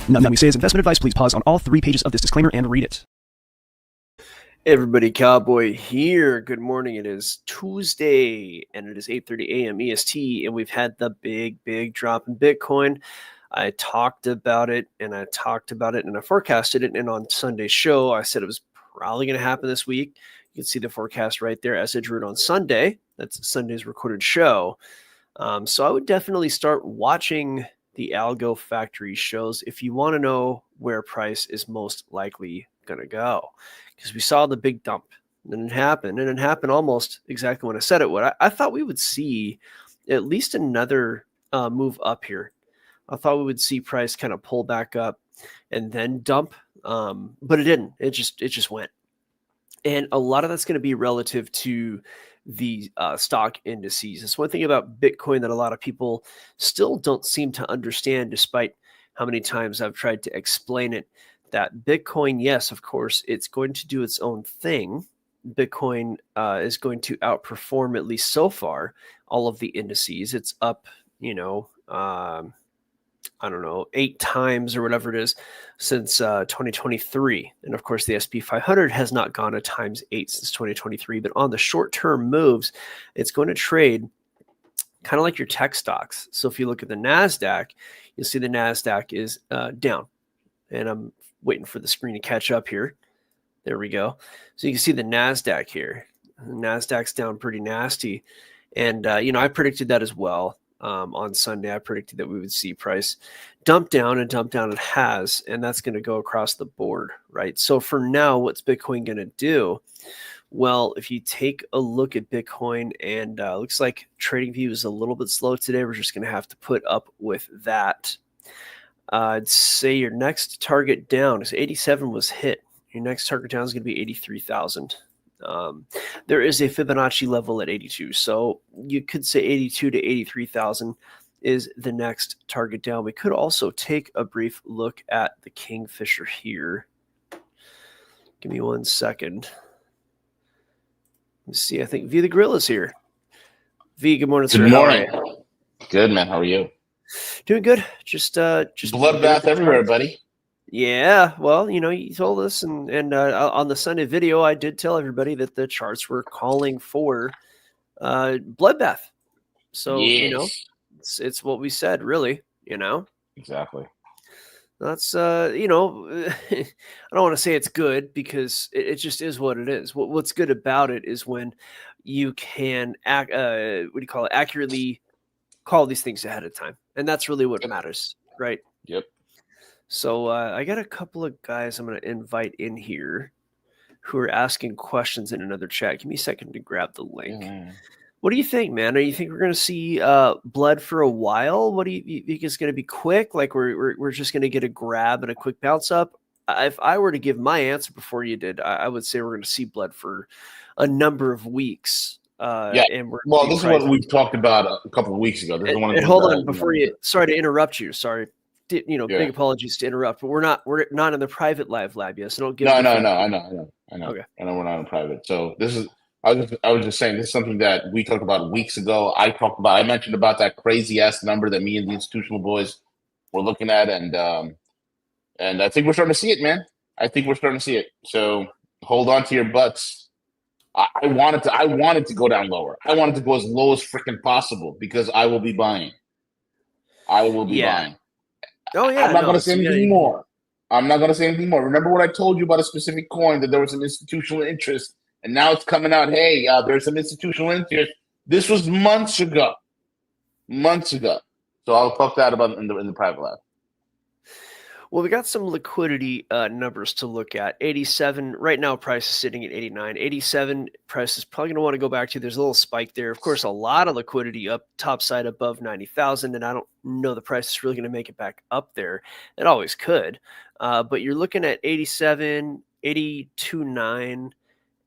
Nothing we say is investment advice. Please pause on all 3 pages of this disclaimer and read it. Hey everybody, Cowboy here. Good morning. It is Tuesday and it is 8:30 a.m. EST, and we've had the big drop in Bitcoin. I talked about it and I forecasted it. And on Sunday's show, I said it was probably going to happen this week. You can see the forecast right there as I drew it on Sunday. That's Sunday's recorded show. So I would definitely start watching the Algo Factory shows if you want to know where price is most likely going to go. Because we saw the big dump and it happened almost exactly when I said it would. I thought we would see at least another move up here. I thought we would see price kind of pull back up and then dump, but it didn't. It just went. And a lot of that's going to be relative to the stock indices. It's one thing about Bitcoin that a lot of people still don't seem to understand, despite how many times I've tried to explain it, that Bitcoin, yes, of course, it's going to do its own thing. Bitcoin is going to outperform, at least so far, all of the indices. It's up, 8 times or whatever it is since 2023. And of course, the SP 500 has not gone a times 8 since 2023. But on the short-term moves, it's going to trade kind of like your tech stocks. So if you look at the NASDAQ, you'll see the NASDAQ is down. And I'm waiting for the screen to catch up here. There we go. So you can see the NASDAQ here. The NASDAQ's down pretty nasty. And, I predicted that as well. On Sunday, I predicted that we would see price dump down it has, and that's going to go across the board, right? So for now, what's Bitcoin going to do? Well, if you take a look at Bitcoin, and looks like TradingView is a little bit slow today. We're just going to have to put up with that. I'd say your next target down is 87 was hit. Your next target down is going to be 83,000. There is a Fibonacci level at 82. So you could say 82 to 83,000 is the next target down. We could also take a brief look at the Kingfisher here. Give me 1 second. Let's see. I think V the Gorilla's here. V, good morning, sir. Good morning. Good, man. How are you? Doing good. Just bloodbath everywhere, buddy. Yeah, well, you told us, and on the Sunday video, I did tell everybody that the charts were calling for bloodbath. So, yes. It's what we said, really, Exactly. That's, I don't want to say it's good, because it just is what it is. What's good about it is when you can accurately call these things ahead of time. And that's really what matters, right? Yep. So I got a couple of guys I'm going to invite in here who are asking questions in another chat. Give me a second to grab the link. Mm. What do you think, man? Do you think we're going to see blood for a while? What do you think is going to be quick? Like we're just going to get a grab and a quick bounce up? If I were to give my answer before you did, I would say we're going to see blood for a number of weeks. Yeah. And this is what we talked about a couple of weeks ago. This is one of hold on before you. Sorry to interrupt you. Sorry. Big apologies to interrupt, but we're not in the private live lab yet, so don't give. No, I know. Okay. I know we're not in private. So this is. I was just saying this is something that we talked about weeks ago. I mentioned about that crazy ass number that me and the institutional boys were looking at, and I think we're starting to see it, man. I think we're starting to see it. So hold on to your butts. I wanted to go down lower. I wanted to go as low as freaking possible, because I will be buying. Buying. Oh yeah. I'm not going to say anything more. Remember what I told you about a specific coin, that there was some institutional interest, and now it's coming out. Hey, there's some institutional interest. This was months ago. So I'll talk that about in the private lab. Well, we got some liquidity numbers to look at. 87 right now, price is sitting at 89. 87 price is probably going to want to go back to. There's a little spike there. Of course, a lot of liquidity up top side above 90,000, and I don't know the price is really going to make it back up there. It always could, but you're looking at 87, 82.9,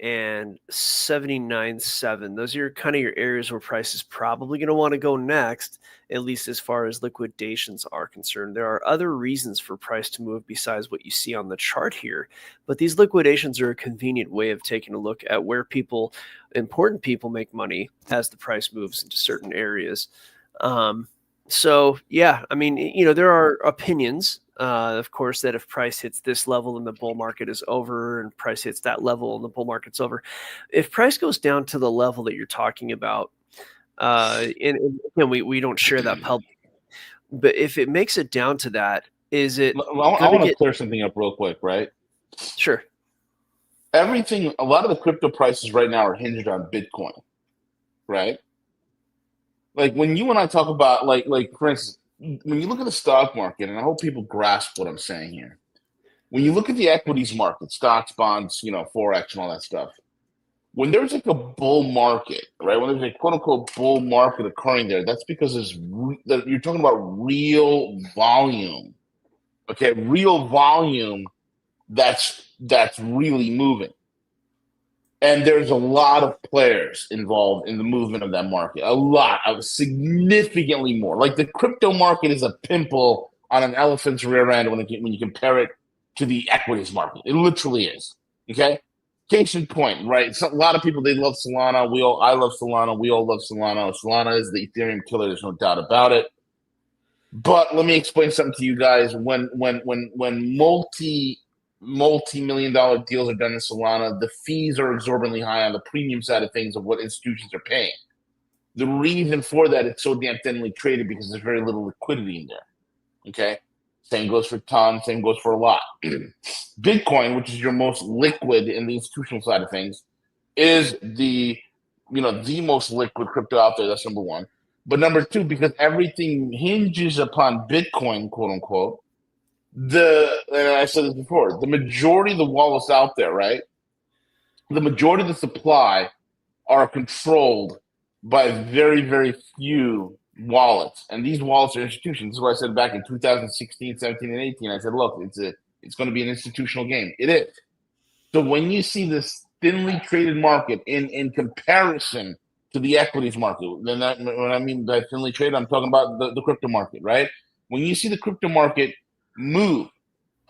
and 79.7. Those are kind of your areas where price is probably going to want to go next, at least as far as liquidations are concerned. There are other reasons for price to move besides what you see on the chart here, but these liquidations are a convenient way of taking a look at where important people make money as the price moves into certain areas. So yeah, I mean, there are opinions, of course, that if price hits this level, then the bull market is over, and price hits that level, and the bull market's over. If price goes down to the level that you're talking about, and again, we don't share that public, but if it makes it down to that, is it I going to want to get clear something up real quick, right? sure? Everything, a lot of the crypto prices right now are hinged on Bitcoin, right? Like when you and I talk about like for instance, when you look at the stock market, and I hope people grasp what I'm saying here. When you look at the equities market, stocks, bonds, Forex and all that stuff, when there's like a bull market, right? When there's a quote unquote bull market occurring there, that's because you're talking about real volume. Okay, real volume that's really moving. And there's a lot of players involved in the movement of that market. A lot of significantly more. Like the crypto market is a pimple on an elephant's rear end when you compare it to the equities market. It literally is. Okay. Case in point, right? So a lot of people they love Solana. I love Solana. We all love Solana. Solana is the Ethereum killer. There's no doubt about it. But let me explain something to you guys. When multi-million dollar deals are done in Solana, the fees are exorbitantly high on the premium side of things of what institutions are paying. The reason for that, it's so damn thinly traded because there's very little liquidity in there. Okay. Same goes for Ton, same goes for a lot. Bitcoin, which is your most liquid in the institutional side of things, is the most liquid crypto out there. That's number one. But number two, because everything hinges upon Bitcoin, quote unquote, and I said this before, the majority of the wallets out there, right? The majority of the supply are controlled by very, very few wallets. And these wallets are institutions. This is what I said back in 2016, 17, and 18. I said, look, it's going to be an institutional game. It is. So when you see this thinly traded market in comparison to the equities market, then when I mean by thinly traded, I'm talking about the crypto market, right? When you see the crypto market move,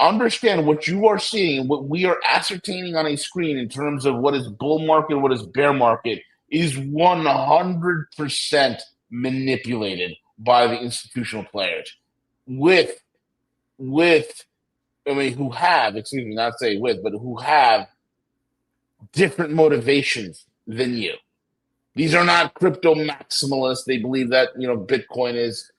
understand what you are seeing, what we are ascertaining on a screen in terms of what is bull market, what is bear market, is 100% manipulated by the institutional players with who have, excuse me, not say with, but who have different motivations than you. These are not crypto maximalists. They believe that Bitcoin is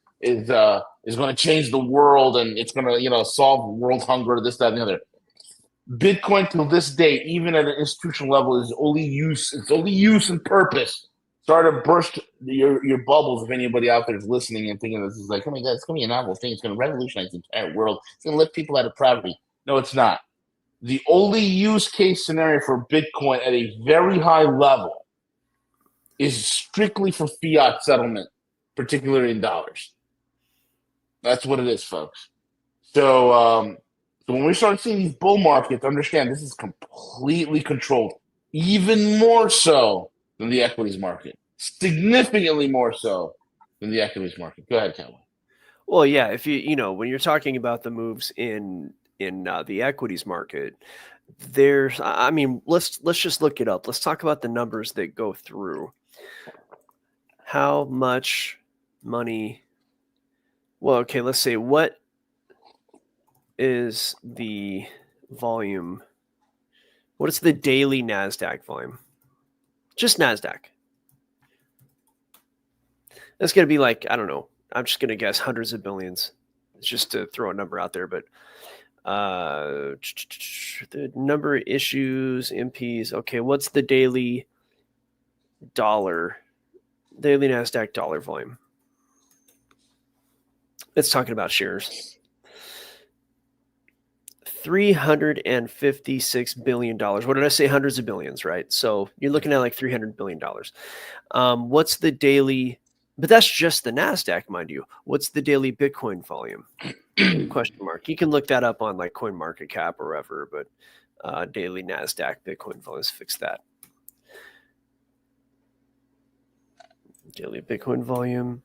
going to change the world and it's going to solve world hunger, this, that, and the other. Bitcoin till this day, even at an institutional level, is only use. It's only use and purpose. Sorry to burst your bubbles if anybody out there is listening and thinking this is like, oh my god, it's going to be a novel thing. It's going to revolutionize the entire world. It's going to lift people out of poverty. No, it's not. The only use case scenario for Bitcoin at a very high level is strictly for fiat settlement, particularly in dollars. That's what it is, folks. So when we start seeing these bull markets, understand this is completely controlled, even more so than the equities market, significantly more so than the equities market. Go ahead, Cowboy. Well, yeah, if when you're talking about the moves in the equities market, I mean, let's just look it up. Let's talk about the numbers that go through. How much money? Well, okay, let's say what is the volume? What is the daily NASDAQ volume? Just NASDAQ. That's going to be like, I don't know. I'm just going to guess hundreds of billions. It's just to throw a number out there, but the number of issues, MPs. Okay, what's the daily NASDAQ dollar volume? It's talking about shares. $356 billion. What did I say? Hundreds of billions, right? So you're looking at like $300 billion. What's the daily? But that's just the NASDAQ, mind you. What's the daily Bitcoin volume? Question mark. You can look that up on like CoinMarketCap or wherever, but daily NASDAQ Bitcoin volume, let's fix that. Daily Bitcoin volume.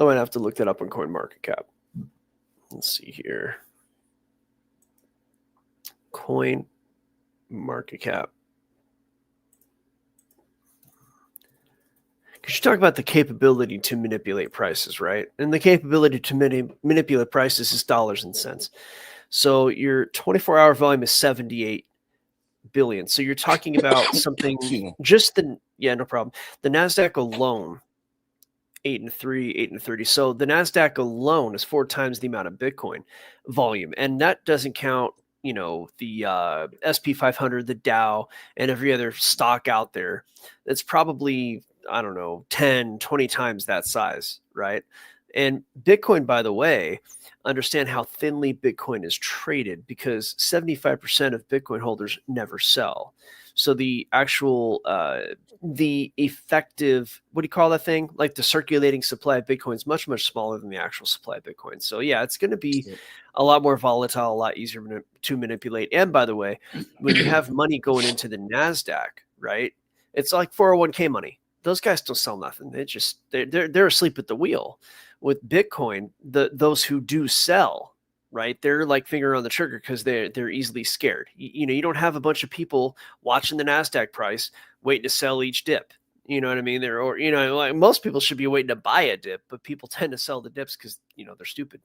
Oh, I'd have to look that up on CoinMarketCap. Let's see here. CoinMarketCap. Because you talk about the capability to manipulate prices, right? And the capability to manipulate prices is dollars and cents. So your 24-hour volume is 78 billion. So you're talking about something just no problem. The NASDAQ alone, 8 and 3, 8 and 30. So the NASDAQ alone is 4 times the amount of Bitcoin volume. And that doesn't count, the SP 500, the Dow, and every other stock out there. That's probably, I don't know, 10, 20 times that size, right? And Bitcoin, by the way, understand how thinly Bitcoin is traded, because 75% of Bitcoin holders never sell. So the actual, the effective, what do you call that thing? Like the circulating supply of Bitcoin is much, much smaller than the actual supply of Bitcoin. So yeah, it's going to be a lot more volatile, a lot easier to manipulate. And by the way, when you have money going into the NASDAQ, right? It's like 401k money. Those guys don't sell nothing. They're asleep at the wheel. With Bitcoin, those who do sell, right, they're like finger on the trigger because they're easily scared. You don't have a bunch of people watching the NASDAQ price waiting to sell each dip. You know what I mean? Like most people should be waiting to buy a dip, but people tend to sell the dips because they're stupid.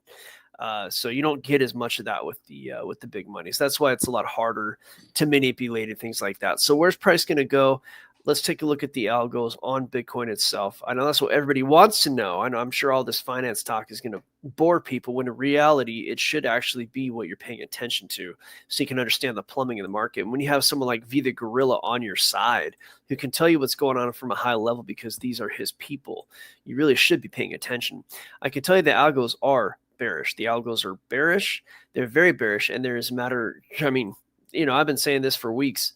So you don't get as much of that with the big money. So that's why it's a lot harder to manipulate and things like that. So where's price going to go? Let's take a look at the algos on Bitcoin itself. I know that's what everybody wants to know. I know I'm sure all this finance talk is going to bore people, when in reality, it should actually be what you're paying attention to, so you can understand the plumbing of the market. And when you have someone like the Guerilla on your side who can tell you what's going on from a high level because these are his people, you really should be paying attention. I can tell you the algos are bearish. The algos are bearish. They're very bearish. And there is a matter, I've been saying this for weeks.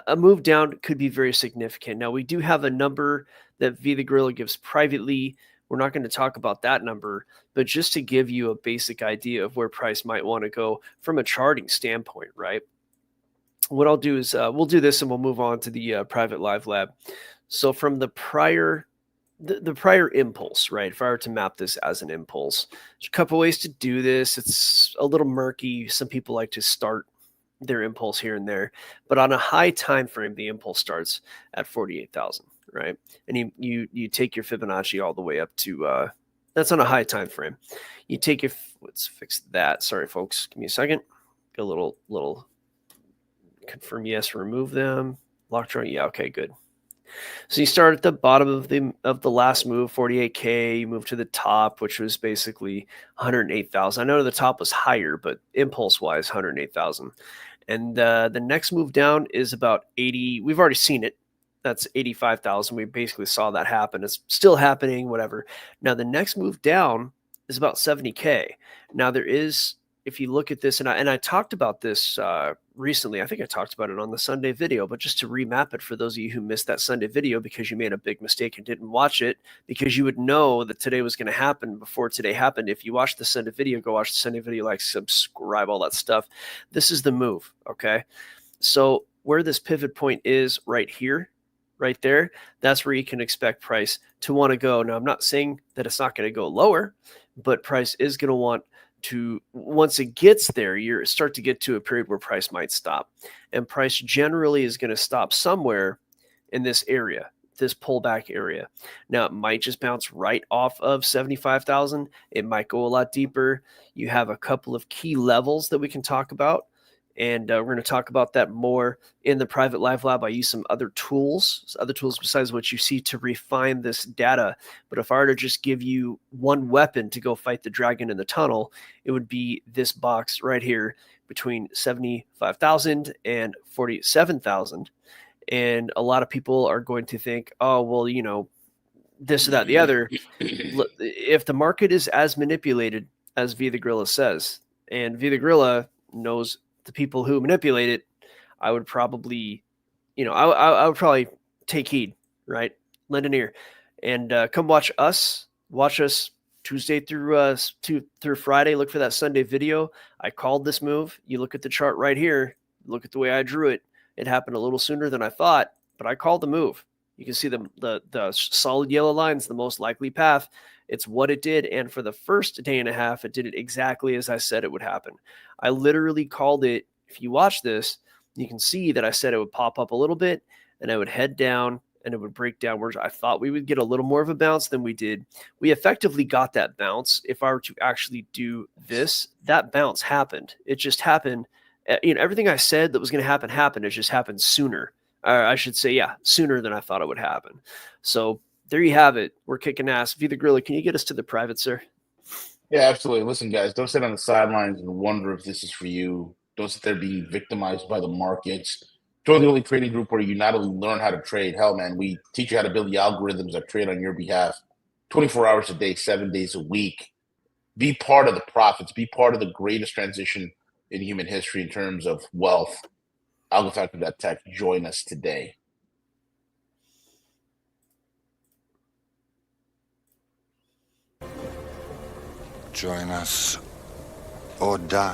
A move down could be very significant. Now, we do have a number that the Guerilla gives privately. We're not going to talk about that number, but just to give you a basic idea of where price might want to go from a charting standpoint, right? What I'll do is we'll do this and we'll move on to the private live lab. So from the prior impulse, right? If I were to map this as an impulse, there's a couple ways to do this. It's a little murky. Some people like to start their impulse here and there, but on a high time frame, the impulse starts at 48,000, right? And you take your Fibonacci all the way up to that's on a high time frame. You take your, let's fix that. Sorry, folks, give me a second. Get a little confirm yes, remove them. Lock draw, yeah, okay, good. So you start at the bottom of the last move, 48K. You move to the top, which was basically 108,000. I know the top was higher, but impulse wise, 108,000. And the next move down is about 80. We've already seen it. That's 85,000. We basically saw that happen. It's still happening, whatever. Now the next move down is about 70K. Now there is, if you look at this, and I talked about this recently. I think I talked about it on the Sunday video, but just to remap it for those of you who missed that Sunday video because you made a big mistake and didn't watch it, because you would know that today was going to happen before today happened. If you watched the Sunday video, go watch the Sunday video, like, subscribe, all that stuff. This is the move, okay? So where this pivot point is right here, right there, that's where you can expect price to want to go. Now, I'm not saying that it's not going to go lower, but price is going to want to, once it gets there, you start to get to a period where price might stop, and price generally is going to stop somewhere in this area, this pullback area. Now it might just bounce right off of 75,000. It might go a lot deeper. You have a couple of key levels that we can talk about, and we're going to talk about that more in the private live lab. I use some other tools besides what you see to refine this data. But if I were to just give you one weapon to go fight the dragon in the tunnel, it would be this box right here between 75,000 and 47,000. And a lot of people are going to think, oh, well, this or that, the other. If the market is as manipulated as the Guerilla says, and the Guerilla knows the people who manipulate it, I would probably, I would probably take heed, right? Lend an ear, and come watch us Tuesday through Friday. Look for that Sunday video. I called this move. You look at the chart right here. Look at the way I drew it. It happened a little sooner than I thought, but I called the move. You can see the solid yellow lines, the most likely path. It's what it did. And for the first day and a half, it did it exactly as I said it would happen. I literally called it. If you watch this, you can see that I said it would pop up a little bit and I would head down and it would break down where I thought we would get a little more of a bounce than we did. We effectively got that bounce. If I were to actually do this, that bounce happened. It just happened. Everything I said that was going to happen happened. It just happened sooner. I should say, sooner than I thought it would happen. So there you have it. We're kicking ass. V the Gorilla, can you get us to the private, sir? Yeah, absolutely. Listen, guys, don't sit on the sidelines and wonder if this is for you. Don't sit there being victimized by the markets. Join the only trading group where you not only learn how to trade, hell, man, we teach you how to build the algorithms that trade on your behalf 24 hours a day, 7 days a week. Be part of the profits. Be part of the greatest transition in human history in terms of wealth. Algo Factory.tech. Join us today. Join us or die.